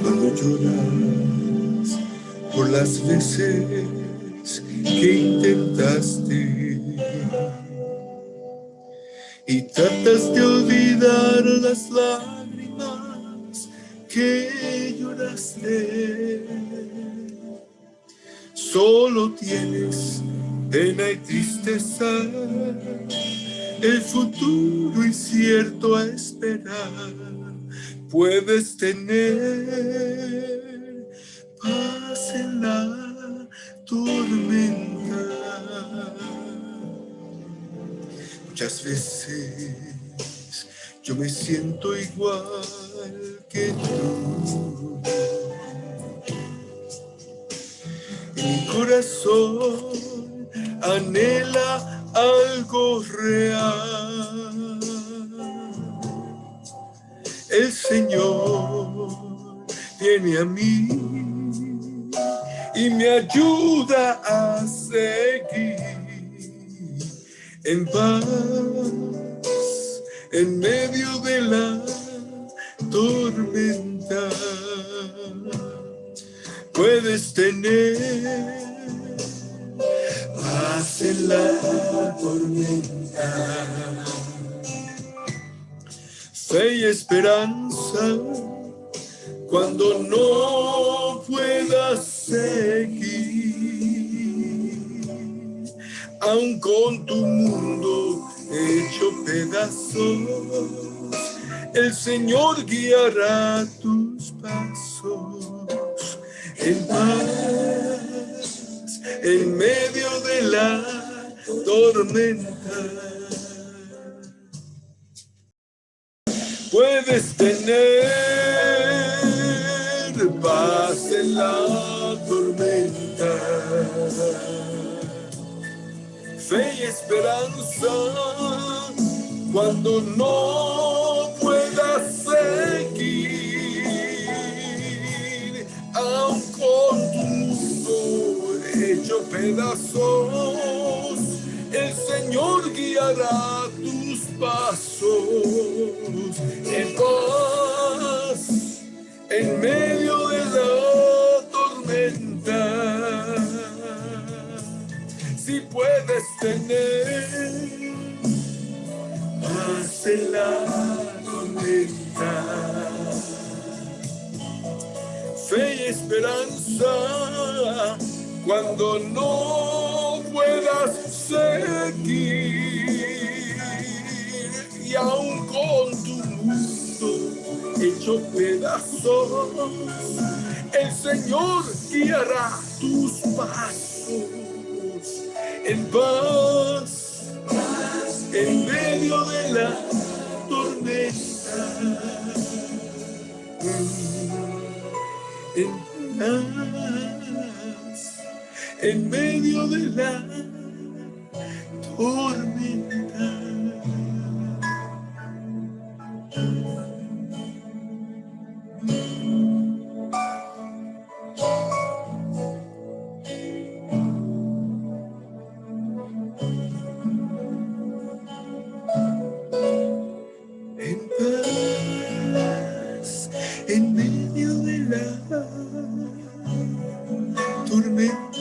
cuando lloras por las veces que intentaste y tratas de olvidar las lágrimas que lloraste. Solo tienes pena y tristeza, el futuro incierto a esperar. Puedes tener paz en la tormenta. Muchas veces yo me siento igual que tú. Mi corazón anhela algo real. El Señor viene a mí y me ayuda a seguir en paz en medio de la tormenta. Puedes tener paz en la tormenta, fe y esperanza cuando no puedas seguir, aun con tu mundo hecho pedazos, el Señor guiará tus pasos. En paz, en medio de la tormenta, puedes tener paz en la tormenta, fe y esperanza cuando no puedas seguir. Aun con tu mundo hecho pedazos, el Señor guiará tus pasos en paz, en medio de la tormenta. Si puedes tener paz en la tormenta, fe y esperanza cuando no puedas seguir, y aun con tu mundo hecho pedazos, el Señor guiará tus pasos en paz, en medio de la tormenta. En paz, en medio de la tormenta. En paz, en medio de la tormenta.